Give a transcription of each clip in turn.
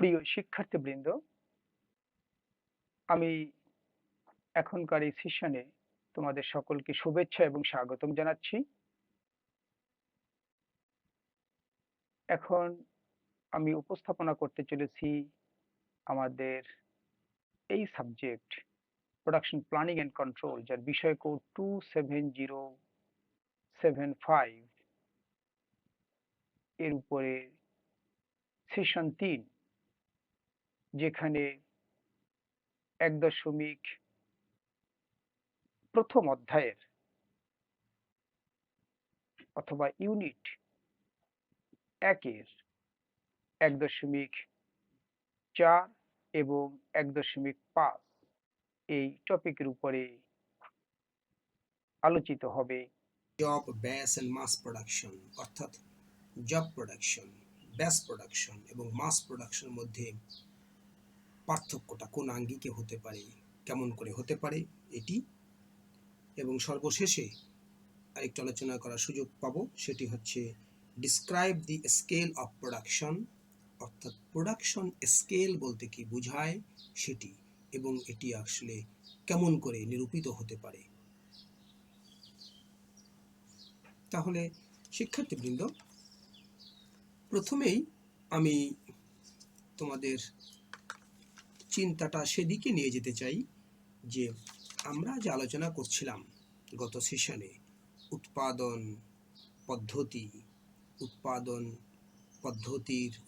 প্রিয় শিক্ষার্থীবৃন্দ, আমি এখনকার এই সেশনে তোমাদের সকলকে শুভেচ্ছা এবং স্বাগতম জানাচ্ছি। এখন আমি উপস্থাপনা করতে চলেছি আমাদের এই subject production planning and control, যার বিষয় কোড 27075 এর উপরে সেশন 3, যেখানে 1.প্রথম অধ্যায়ের অথবা ইউনিট 1-এর 1.4 এবং 1.5 এই টপিকের উপরে আলোচিত হবে job base and mass production, অর্থাৎ জব প্রোডাকশন, বেস প্রোডাকশন এবং মাস প্রোডাকশনের মধ্যে পার্থক্যটা কোন আঙ্গিকে হতে পারে, কেমন করে হতে পারে এটি, এবং সর্বশেষে আরেকটু আলোচনা করার সুযোগ পাবো, সেটি হচ্ছে describe the scale of production, অর্থাৎ প্রোডাকশন স্কেল বলতে কি বোঝায় সেটি, এবং এটি আসলে কেমন করে নিরূপিত হতে পারে। তাহলে শিক্ষার্থীবৃন্দ, প্রথমেই আমি তোমাদের চিন্তাটা সেদিকে নিয়ে যেতে চাই যে আমরা যে আলোচনা করছিলাম গত সেশনে উৎপাদন পদ্ধতির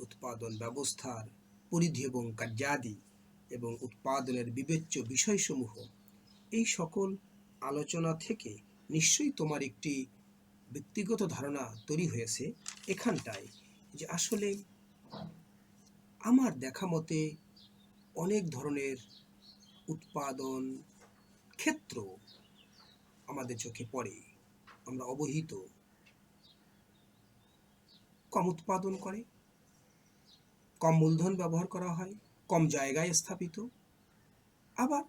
উৎপাদন ব্যবস্থার পরিধি এবং কার্যাদি এবং উৎপাদনের বিবেচ্য বিষয়সমূহ, এই সকল আলোচনা থেকে নিশ্চয়ই তোমার একটি ব্যক্তিগত ধারণা তৈরি হয়েছে এখানটায় যে আসলে আমার দেখা মতে অনেক ধরনের উৎপাদন ক্ষেত্র আমাদের চোখে পড়ে, আমরা অবহিত। কম উৎপাদন করে, কম মূলধন ব্যবহার করা হয়, কম জায়গায় স্থাপিত। আবার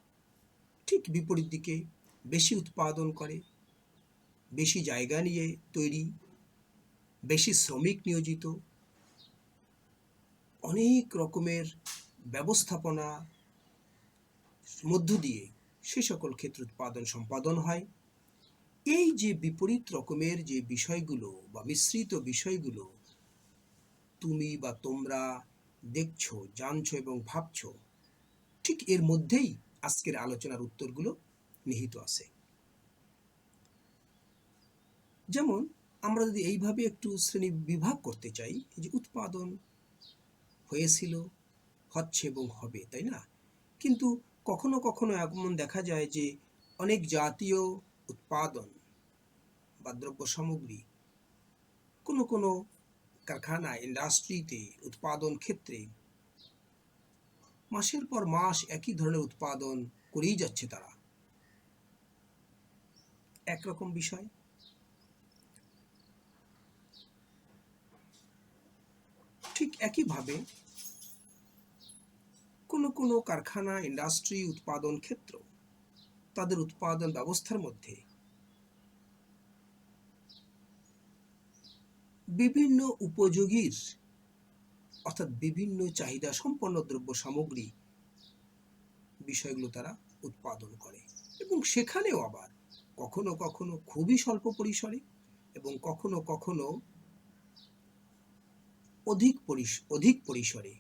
ঠিক বিপরীত দিকে বেশি উৎপাদন করে, বেশি জায়গা নিয়ে তৈরি, বেশি শ্রমিক নিয়োজিত, অনেক রকমের ব্যবস্থাপনা মধ্য দিয়ে সে সকল ক্ষেত্রে উৎপাদন সম্পাদন হয়। এই যে বিপরীত রকমের যে বিষয়গুলো বা মিশ্রিত বিষয়গুলো তুমি বা তোমরা দেখছো, জানছো এবং ভাবছো, ঠিক এর মধ্যেই আজকের আলোচনার উত্তরগুলো নিহিত আছে। যেমন আমরা যদি এইভাবে একটু শ্রেণী বিভাগ করতে চাই যে উৎপাদন হয়েছিল, হচ্ছে এবং হবে, তাই না? কিন্তু কখনো কখনো এমন দেখা যায় যে অনেক জাতীয় উৎপাদন বা দ্রব্য সামগ্রী কোনো কোনো কারখানা, ইন্ডাস্ট্রিতে উৎপাদন ক্ষেত্রে মাসের পর মাস একই ধরনের উৎপাদন করেই যাচ্ছে তারা, একরকম বিষয়। ঠিক একইভাবে কোনো কোনো কারখানা, ইন্ডাস্ট্রি, উৎপাদন ক্ষেত্র, তাদের উৎপাদন ব্যবস্থার মধ্যে বিভিন্ন উপযোগীর অর্থাৎ বিভিন্ন চাহিদা সম্পন্ন দ্রব্য সামগ্রী বিষয়গুলো তারা উৎপাদন করে, এবং সেখানেও আবার কখনো কখনো খুবই স্বল্প পরিসরে এবং কখনো কখনো অধিক পরিসরে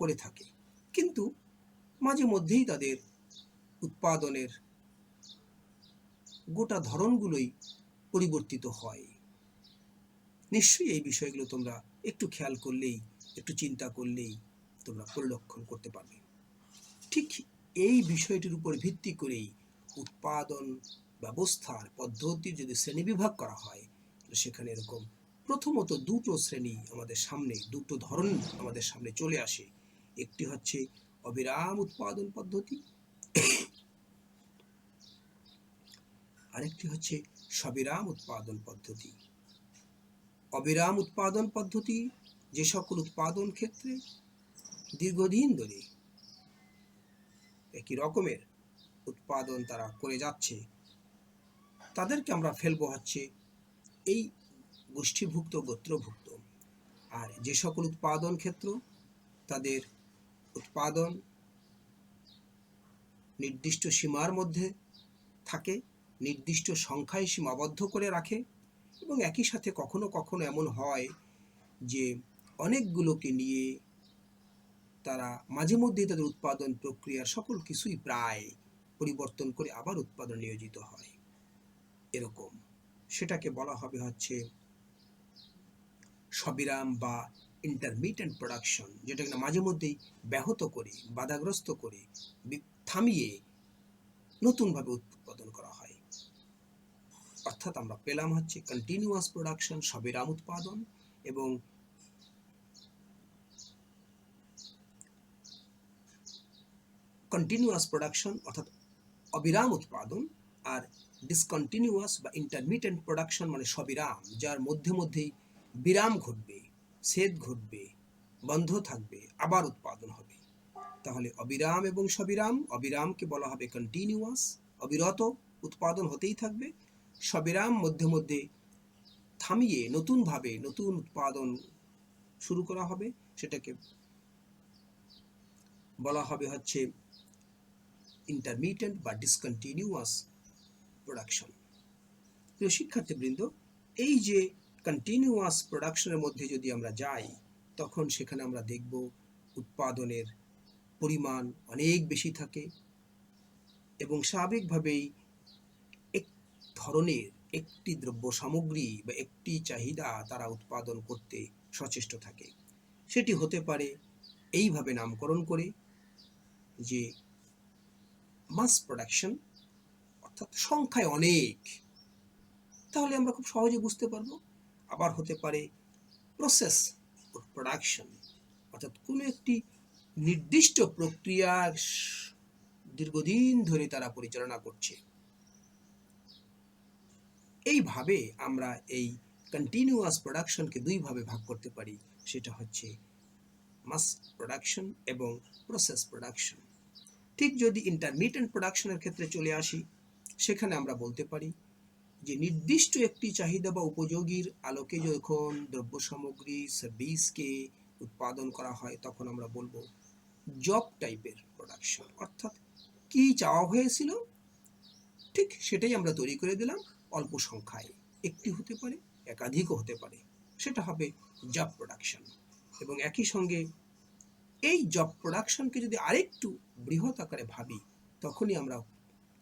করে থাকে। কিন্তু মাঝে মধ্যেই তাদের উৎপাদনের গোটা ধরনগুলোই পরিবর্তিত হয়। নিশ্চয়ই এই বিষয়গুলো তোমরা একটু খেয়াল করলেই, একটু চিন্তা করলেই তোমরা পরিলক্ষণ করতে পারবে। ঠিক এই বিষয়টির উপর ভিত্তি করেই উৎপাদন ব্যবস্থার পদ্ধতির যদি শ্রেণীবিভাগ করা হয়, সেখানে এরকম প্রথমত দুটো শ্রেণী আমাদের সামনে, দুটো ধরন আমাদের সামনে চলে আসে। একটি হচ্ছে অবিরাম উৎপাদন পদ্ধতি, আরেকটি হচ্ছে সবিরাম উৎপাদন পদ্ধতি। অবিরাম উৎপাদন পদ্ধতি যে সকল উৎপাদন ক্ষেত্রে দীর্ঘদিন ধরে একই রকমের উৎপাদন তারা করে যাচ্ছে, তাদেরকে আমরা ফেলবো হচ্ছে এই গোষ্ঠীভুক্ত, গোত্রভুক্ত। আর যে সকল উৎপাদন ক্ষেত্র তাদের উৎপাদন নির্দিষ্ট সীমার মধ্যে থাকে, নির্দিষ্ট সংখ্যায় সীমাবদ্ধ করে রাখে, এবং একই সাথে কখনো কখনো এমন হয় যে অনেকগুলোকে নিয়ে তারা মাঝে মধ্যেই তাদের উৎপাদন প্রক্রিয়ার সকল কিছুই প্রায় পরিবর্তন করে আবার উৎপাদন নিয়োজিত হয়। এরকম সেটাকে বলা হবে হচ্ছে সবিরাম বা ইন্টারমিটেন্ট প্রোডাকশন, যেটা কিনা মাঝে মধ্যেই ব্যাহত করে, বাধাগ্রস্ত করে, থামিয়ে নতুনভাবে উৎপাদন করা হয়। অর্থাৎ আমরা পেলাম হচ্ছে কন্টিনিউয়াস প্রোডাকশন, সবিরাম উৎপাদন, এবং কন্টিনিউয়াস প্রোডাকশন অর্থাৎ অবিরাম উৎপাদন, আর ডিসকন্টিনিউয়াস বা ইন্টারমিটেন্ট প্রোডাকশন মানে সবিরাম, যার মধ্যে মধ্যেই বিরাম ঘটবে, ছেদ ঘটবে, বন্ধ থাকবে, আবার উৎপাদন হবে। তাহলে অবিরাম এবং সবিরাম, অবিরামকে বলা হবে কন্টিনিউয়াস, অবিরত উৎপাদন হতেই থাকবে। সবিরাম মধ্যে মধ্যে থামিয়ে নতুনভাবে নতুন উৎপাদন শুরু করা হবে, সেটাকে বলা হবে হচ্ছে ইন্টারমিটেন্ট বা ডিসকন্টিনিউয়াস প্রোডাকশন। প্রিয় শিক্ষার্থীবৃন্দ, এই যে কন্টিনিউয়াস প্রোডাকশনের মধ্যে যদি আমরা যাই, তখন সেখানে আমরা দেখব উৎপাদনের পরিমাণ অনেক বেশি থাকে, এবং স্বাভাবিকভাবেই এক ধরনের একটি দ্রব্য সামগ্রী বা একটি চাহিদা তারা উৎপাদন করতে সচেষ্ট থাকে। সেটি হতে পারে এইভাবে নামকরণ করে যে মাস প্রোডাকশন, অর্থাৎ সংখ্যায় অনেক, তাহলে আমরা খুব সহজে বুঝতে পারবো। আবার হতে পারে প্রসেস প্রোডাকশন, অর্থাৎ কোনো একটি নির্দিষ্ট প্রক্রিয়া দীর্ঘদিন ধরে তারা পরিচালনা করছে। এইভাবে আমরা এই কন্টিনিউয়াস প্রোডাকশনকে দুইভাবে ভাগ করতে পারি, সেটা হচ্ছে মাস প্রোডাকশন এবং প্রসেস প্রোডাকশন। ঠিক যদি ইন্টারমিটেন্ট প্রোডাকশনের ক্ষেত্রে চলে আসি, সেখানে আমরা বলতে পারি যে নির্দিষ্ট একটি চাহিদা বা উপযোগীর আলোকে যখন দ্রব্য সামগ্রী সার্ভিসকে উৎপাদন করা হয়, তখন আমরা বলবো জব টাইপের প্রোডাকশন, অর্থাৎ কি চাওয়া হয়েছিল ঠিক সেটাই আমরা তৈরি করে দিলাম অল্প সংখ্যায়, একটি হতে পারে, একাধিকও হতে পারে, সেটা হবে জব প্রোডাকশন। এবং একই সঙ্গে এই জব প্রোডাকশনকে যদি আরেকটু বৃহৎ আকারে ভাবি, তখনই আমরা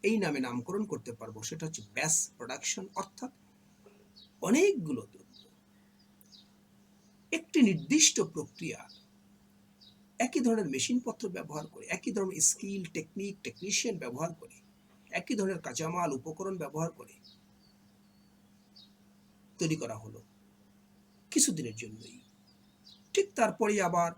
এই নামে নামকরণ করতে পারবো, সেটা হচ্ছে ব্যাস প্রোডাকশন, অর্থাৎ অনেকগুলো দ্রব্য একটি নির্দিষ্ট প্রক্রিয়া একই ধরনের মেশিনপত্র ব্যবহার করে, একই ধরনের স্কিল, টেকনিক, টেকনিশিয়ান ব্যবহার করে, একই ধরনের কাঁচামাল, উপকরণ ব্যবহার করে তৈরি করা হলো কিছুদিনের জন্যই। ঠিক তারপরে আবার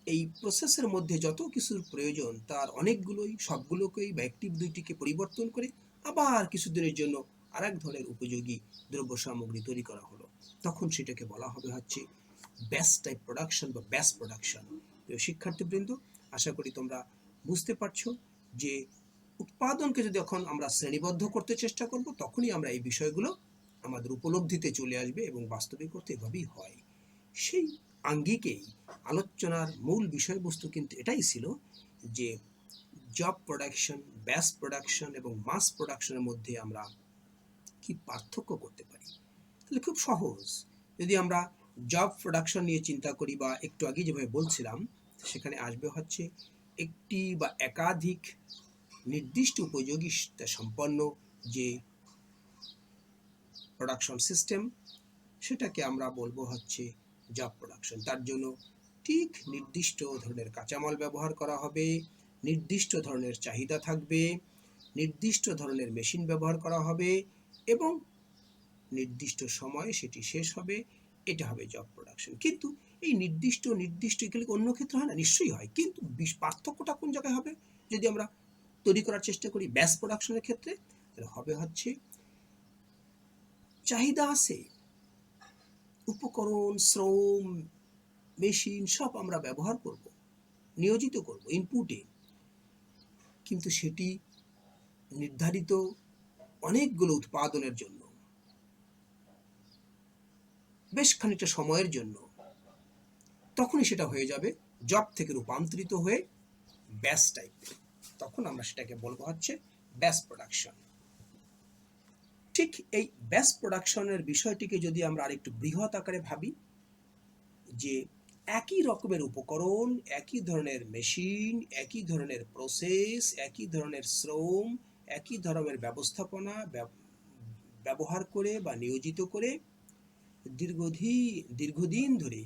এই প্রসেসের মধ্যে যত কিছুর প্রয়োজন তার অনেকগুলোই, সবগুলোকেই বা একটি দুইটিকে পরিবর্তন করে আবার কিছুদিনের জন্য আরেক ধরনের উপযোগী দ্রব্য সামগ্রী তৈরি করা হলো, তখন সেটাকে বলা হবে হচ্ছে ব্যাচ টাইপ প্রোডাকশন বা ব্যাচ প্রোডাকশন। প্রিয় শিক্ষার্থীবৃন্দ, আশা করি তোমরা বুঝতে পারছো যে উৎপাদনকে যদি এখন আমরা শ্রেণীবদ্ধ করতে চেষ্টা করব, তখনই আমরা এই বিষয়গুলো আমাদের উপলব্ধিতে চলে আসবে, এবং বাস্তবিক অর্থে এভাবেই হয়। সেই আঙ্গিকেই আলোচনার মূল বিষয়বস্তু কিন্তু এটাই ছিল যে জব প্রোডাকশন, ব্যাচ প্রোডাকশন এবং মাস প্রোডাকশনের মধ্যে আমরা কি পার্থক্য করতে পারি। তাহলে খুব সহজ, যদি আমরা জব প্রোডাকশন নিয়ে চিন্তা করি, বা একটু আগে যেভাবে বলছিলাম, সেখানে আসবে হচ্ছে একটি বা একাধিক নির্দিষ্ট উপযোগিতা সম্পন্ন যে প্রোডাকশন সিস্টেম, সেটাকে আমরা বলবো হচ্ছে জব প্রোডাকশন। তার জন্য ঠিক নির্দিষ্ট ধরনের কাঁচামাল ব্যবহার করা হবে, নির্দিষ্ট ধরনের চাহিদা থাকবে, নির্দিষ্ট ধরনের মেশিন ব্যবহার করা হবে, এবং নির্দিষ্ট সময়ে সেটি শেষ হবে। এটা হবে জব প্রোডাকশন। কিন্তু এই নির্দিষ্ট এগুলি অন্য ক্ষেত্রে হয় না, নিশ্চয়ই হয়, কিন্তু পার্থক্যটা কোন জায়গায় হবে যদি আমরা তৈরি করার চেষ্টা করি ব্যাচ প্রোডাকশনের ক্ষেত্রে? তাহলে হবে হচ্ছে চাহিদা আছে, উপকরণ, শ্রম, মেশিন সব আমরা ব্যবহার করব, নিয়োজিত করব ইনপুটে, কিন্তু সেটি নির্ধারিত অনেকগুলো উৎপাদনের জন্য, বেশ খানিকটা সময়ের জন্য, তখনই সেটা হয়ে যাবে জব থেকে রূপান্তরিত হয়ে ব্যাস টাইপের, তখন আমরা সেটাকে বলবো হচ্ছে ব্যাস প্রোডাকশন। ঠিক এই ব্যাস প্রোডাকশনের বিষয়টিকে যদি আমরা আরেকটু বৃহৎ আকারে ভাবি, যে একই রকমের উপকরণ, একই ধরনের মেশিন, একই ধরনের প্রসেস, একই ধরনের শ্রম, একই ধরনের ব্যবস্থাপনা ব্যবহার করে বা নিয়োজিত করে দীর্ঘদিন ধরে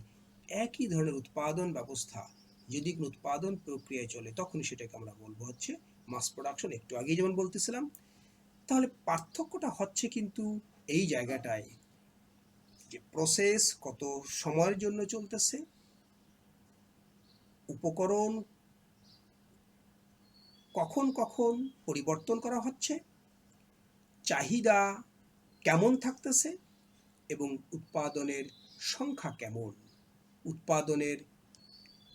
একই ধরনের উৎপাদন ব্যবস্থা যদি কোনো উৎপাদন প্রক্রিয়ায় চলে, তখন সেটাকে আমরা বলবো হচ্ছে মাস প্রোডাকশন। একটু আগেই যেমন বলতেছিলাম, তাহলে পার্থক্যটা হচ্ছে কিন্তু এই জায়গাটায় যে প্রসেস কত সময়ের জন্য চলতেছে, উপকরণ কখন কখন পরিবর্তন করা হচ্ছে, চাহিদা কেমন থাকতেছে, এবং উৎপাদনের সংখ্যা কেমন, উৎপাদনের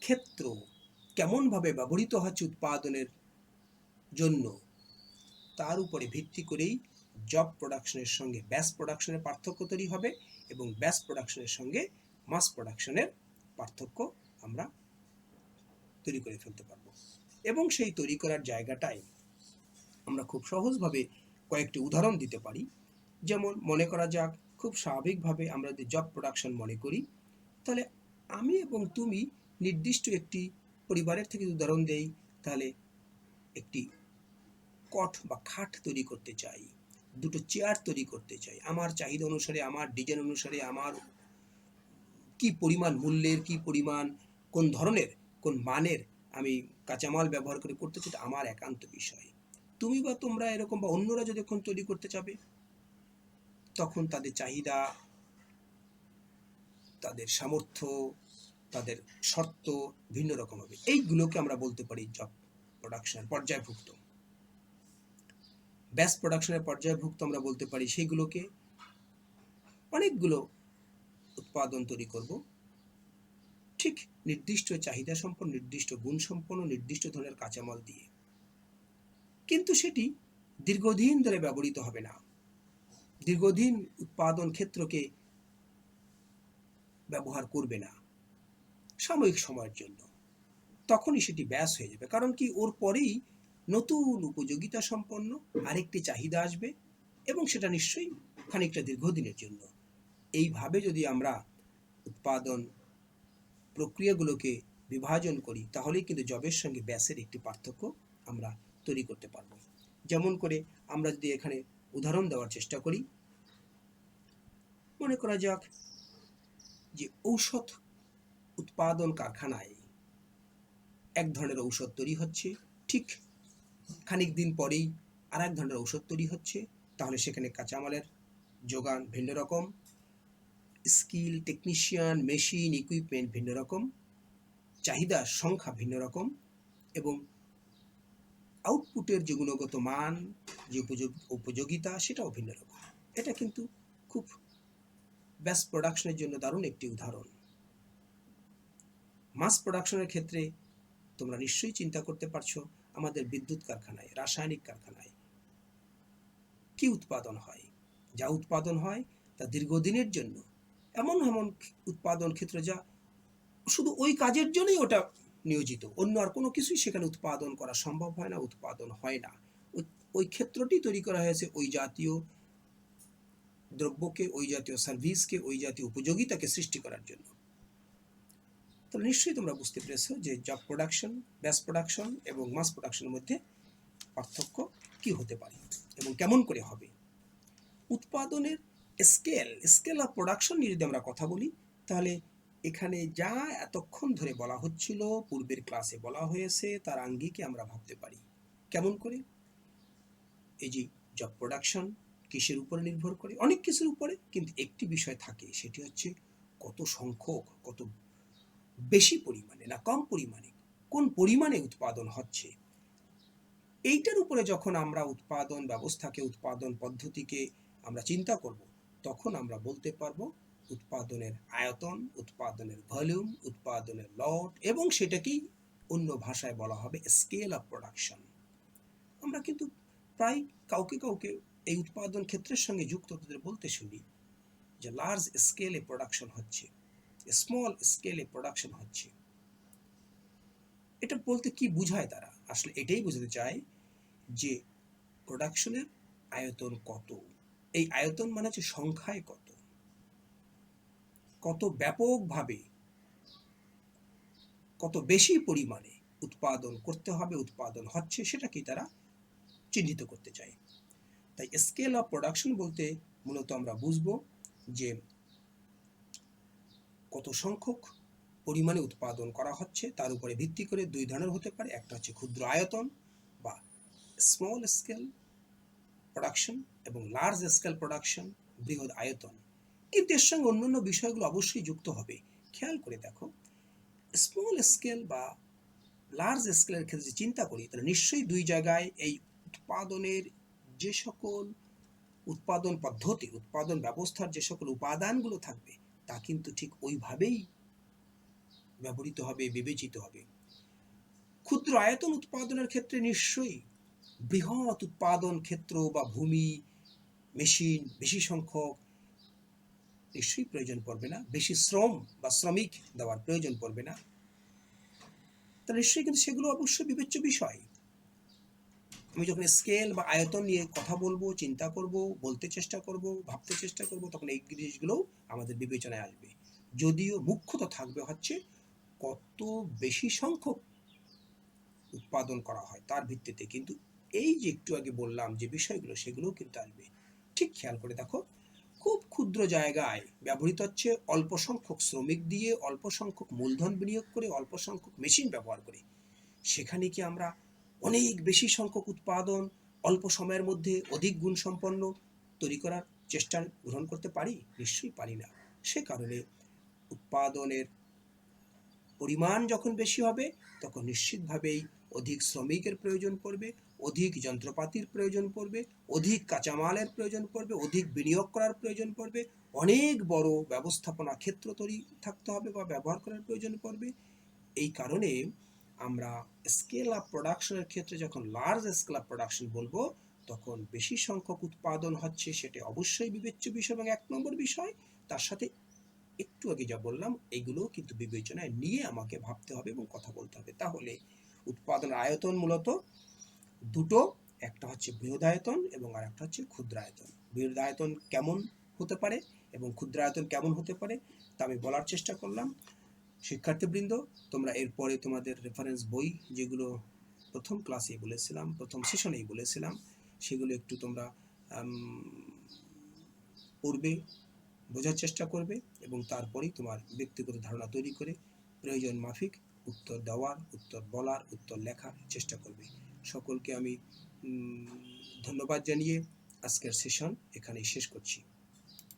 ক্ষেত্র কেমনভাবে ব্যবহৃত হচ্ছে উৎপাদনের জন্য, তার উপরে ভিত্তি করেই জব প্রোডাকশনের সঙ্গে ব্যাস প্রোডাকশনের পার্থক্য তৈরি হবে, এবং ব্যাস প্রোডাকশনের সঙ্গে মাস প্রোডাকশনের পার্থক্য আমরা তৈরি করে ফেলতে পারবো। এবং সেই তৈরি করার জায়গাটায় আমরা খুব সহজভাবে কয়েকটি উদাহরণ দিতে পারি। যেমন মনে করা যাক, খুব স্বাভাবিকভাবে আমরা যদি জব প্রোডাকশন মনে করি, তাহলে আমি এবং তুমি নির্দিষ্ট একটি পরিবারের থেকে উদাহরণ দেই, তাহলে একটি কট বা খাট তৈরি করতে চাই, দুটো চেয়ার তৈরি করতে চাই, আমার চাহিদা অনুসারে, আমার ডিজাইন অনুসারে, আমার কি পরিমাণ মূল্যের, কি পরিমাণ, কোন ধরনের, কোন মানের আমি কাঁচামাল ব্যবহার করে করতে চাই, আমার একান্ত বিষয়। তুমি বা তোমরা এরকম বা অন্যরা যখন তৈরি করতে চাবে, তখন তাদের চাহিদা, তাদের সামর্থ্য, তাদের শর্ত ভিন্ন রকম হবে। এইগুলোকে আমরা বলতে পারি জব প্রোডাকশন পর্যায়ভুক্ত। ব্যাস প্রোডাকশনের পর্যায়ভুক্ত আমরা বলতে পারি সেইগুলোকে অনেকগুলো উৎপাদন তৈরি করব, ঠিক নির্দিষ্ট চাহিদা সম্পন্ন, নির্দিষ্ট গুণ সম্পন্ন, নির্দিষ্ট ধরনের কাঁচামাল দিয়ে, কিন্তু সেটি দীর্ঘদিন ধরে ব্যবহৃত হবে না, দীর্ঘদিন উৎপাদন ক্ষেত্রকে ব্যবহার করবে না, সাময়িক সময়ের জন্য, তখনই সেটি ব্যাস হয়ে যাবে। কারণ কি, ওর পরেই নতুন উপযোগিতা সম্পন্ন আরেকটি চাহিদা আসবে, এবং সেটা নিশ্চয়ই খানিকটা দীর্ঘদিনের জন্য। এইভাবে যদি আমরা উৎপাদন প্রক্রিয়াগুলোকে বিভাজন করি, তাহলেই কিন্তু জবের সঙ্গে ব্যাসের একটি পার্থক্য আমরা তৈরি করতে পারব। যেমন করে আমরা যদি এখানে উদাহরণ দেওয়ার চেষ্টা করি, মনে করা যাক যে ঔষধ উৎপাদন কারখানায় এক ধরনের ঔষধ তৈরি হচ্ছে, ঠিক খানিক দিন পরেই আর এক ধরনের ঔষধ তৈরি হচ্ছে, তাহলে সেখানে কাঁচামালের যোগান ভিন্ন রকম, স্কিল, টেকনিশিয়ান, মেশিন, ইকুইপমেন্ট ভিন্ন রকম, চাহিদার সংখ্যা ভিন্ন রকম, এবং আউটপুটের যে গুণগত মান, যে উপযোগিতা, সেটাও ভিন্ন রকম। এটা কিন্তু খুব ব্যাস প্রোডাকশনের জন্য দারুণ একটি উদাহরণ। মাস প্রোডাকশনের ক্ষেত্রে তোমরা নিশ্চয়ই চিন্তা করতে পারছো, আমাদের বিদ্যুৎ কারখানায়, রাসায়নিক কারখানায় কি উৎপাদন হয়, যা উৎপাদন হয় তা দীর্ঘদিনের জন্য, এমন এমন উৎপাদন ক্ষেত্র যা শুধু ওই কাজের জন্যই ওটা নিয়োজিত, অন্য আর কোনো কিছুই সেখানে উৎপাদন করা সম্ভব হয় না, উৎপাদন হয় না। ওই ক্ষেত্রটি তৈরি করা হয়েছে ওই জাতীয় দ্রব্যকে, ওই জাতীয় সার্ভিসকে, ওই জাতীয় উপযোগিতাকে সৃষ্টি করার জন্য। তাহলে নিশ্চয়ই তোমরা বুঝতে পেরেছো যে জব প্রোডাকশন, ব্যাস প্রোডাকশন এবং মাস প্রোডাকশনের মধ্যে পার্থক্য কি হতে পারে এবং কেমন করে হবে। উৎপাদনের স্কেল অফ প্রোডাকশন নিয়ে যদি আমরা কথা বলি, তাহলে এখানে যা এতক্ষণ ধরে বলা হচ্ছিল, পূর্বের ক্লাসে বলা হয়েছে, তার আঙ্গিকে আমরা ভাবতে পারি। কেমন করে? এই যে জব প্রোডাকশন কিসের উপরে নির্ভর করে? অনেক কিছুর উপরে, কিন্তু একটি বিষয় থাকে, সেটি হচ্ছে কত সংখ্যক, কত বেশি পরিমাণে না কম পরিমাণে, কোন পরিমাণে উৎপাদন হচ্ছে। এইটার উপরে যখন আমরা উৎপাদন ব্যবস্থাকে, উৎপাদন পদ্ধতিকে আমরা চিন্তা করব, তখন আমরা বলতে পারবো উৎপাদনের আয়তন, উৎপাদনের ভলিউম, উৎপাদনের লট, এবং সেটাকেই অন্য ভাষায় বলা হবে স্কেল অফ প্রোডাকশন। আমরা কিন্তু প্রায় কাউকে কাউকে এই উৎপাদন ক্ষেত্রের সঙ্গে যুক্ত তাদের বলতে শুনি যে লার্জ স্কেলে প্রোডাকশন হচ্ছে, স্মল স্কেলে প্রোডাকশন হচ্ছে। এটা বলতে কি বোঝায় তারা? আসলে এটাই বোঝাতে চায় যে প্রোডাকশনের আয়তন কত। এই আয়তন মানে হচ্ছে সংখ্যায় কত, কত ব্যাপকভাবে, কত বেশি পরিমাণে উৎপাদন করতে হবে, উৎপাদন হচ্ছে, সেটাকেই তারা চিহ্নিত করতে চায়। তাই স্কেল অফ প্রোডাকশন বলতে মূলত আমরা বুঝবো যে কত সংখ্যক পরিমাণে উৎপাদন করা হচ্ছে, তার উপরে ভিত্তি করে দুই ধরনের হতে পারে। একটা হচ্ছে ক্ষুদ্র আয়তন বা স্মল স্কেল প্রোডাকশন এবং লার্জ স্কেল প্রোডাকশন, বৃহৎ আয়তন। কিন্তু এর সঙ্গে অন্যান্য বিষয়গুলো অবশ্যই যুক্ত হবে। খেয়াল করে দেখো, স্মল স্কেল বা লার্জ স্কেলের ক্ষেত্রে চিন্তা করি তাহলে নিশ্চয়ই দুই জায়গায় এই উৎপাদনের যে সকল উৎপাদন পদ্ধতি, উৎপাদন ব্যবস্থার যে সকল উপাদানগুলো থাকবে তা কিন্তু ঠিক ওইভাবেই ব্যবহৃত হবে, বিবেচিত হবে। ক্ষুদ্র আয়তন উৎপাদনের ক্ষেত্রে নিশ্চয়ই বৃহৎ উৎপাদন ক্ষেত্র বা ভূমি, মেশিন, বেশি সংখ্যক নিশ্চয়ই প্রয়োজন পড়বে না, বেশি শ্রম বা শ্রমিক দেওয়ার প্রয়োজন পড়বে না। তা নিশ্চয়ই কিন্তু সেগুলো অবশ্যই বিবেচ্য বিষয়। আমি যখন স্কেল বা আয়তন নিয়ে কথা বলবো, চিন্তা করব, বলতে চেষ্টা করব, ভাবতে চেষ্টা করব, তখন এই জিনিসগুলোও আমাদের বিবেচনায় আসবে। যদিও মুখ্যত থাকবে হচ্ছে কত বেশি সংখ্যক উৎপাদন করা হয় তার ভিত্তিতে, কিন্তু এই যে একটু আগে বললাম যে বিষয়গুলো সেগুলোও কিন্তু আসবে। ঠিক খেয়াল করে দেখো, খুব ক্ষুদ্র জায়গায় ব্যবহৃত হচ্ছে অল্প সংখ্যক শ্রমিক দিয়ে, অল্প সংখ্যক মূলধন বিনিয়োগ করে, অল্প সংখ্যক মেশিন ব্যবহার করে। সেখানে কি আমরা অনেক বেশি সংখ্যক উৎপাদন অল্প সময়ের মধ্যে অধিক গুণসম্পন্ন তৈরি করার চেষ্টা গ্রহণ করতে পারি? নিশ্চয়ই পারি না। সে কারণে উৎপাদনের পরিমাণ যখন বেশি হবে তখন নিশ্চিতভাবেই অধিক শ্রমিকের প্রয়োজন পড়বে, অধিক যন্ত্রপাতির প্রয়োজন পড়বে, অধিক কাঁচামালের প্রয়োজন পড়বে, অধিক বিনিয়োগ করার প্রয়োজন পড়বে, অনেক বড় ব্যবস্থাপনা ক্ষেত্র তৈরি থাকতে হবে বা ব্যবহার করার প্রয়োজন পড়বে। এই কারণে আমরা স্কেল আপ প্রোডাকশনের ক্ষেত্রে যখন লার্জ স্কেল আপ প্রোডাকশন বলবো তখন বেশি সংখ্যক উৎপাদন হচ্ছে সেটা অবশ্যই বিবেচ্য বিষয় এবং এক নম্বর বিষয়। তার সাথে একটু আগে যা বললাম এগুলো কিন্তু বিবেচনায় নিয়ে আমাকে ভাবতে হবে এবং কথা বলতে হবে। তাহলে উৎপাদন আয়তন মূলত দুটো, একটা হচ্ছে বৃহদায়তন এবং আর একটা হচ্ছে ক্ষুদ্রায়তন। বৃহদায়তন কেমন হতে পারে এবং ক্ষুদ্রায়তন কেমন হতে পারে তা আমি বলার চেষ্টা করলাম। শিক্ষার্থীবৃন্দ, তোমরা এরপরে তোমাদের রেফারেন্স বই যেগুলো প্রথম ক্লাসেই বলেছিলাম, প্রথম সেশনেই বলেছিলাম, সেগুলো একটু তোমরা পড়বে, বোঝার চেষ্টা করবে এবং তারপরেই তোমার ব্যক্তিগত ধারণা তৈরি করে প্রয়োজন মাফিক উত্তর দেওয়ার, উত্তর বলার, উত্তর লেখার চেষ্টা করবে। সকলকে আমি ধন্যবাদ জানিয়ে আজকের সেশন এখানেই শেষ করছি।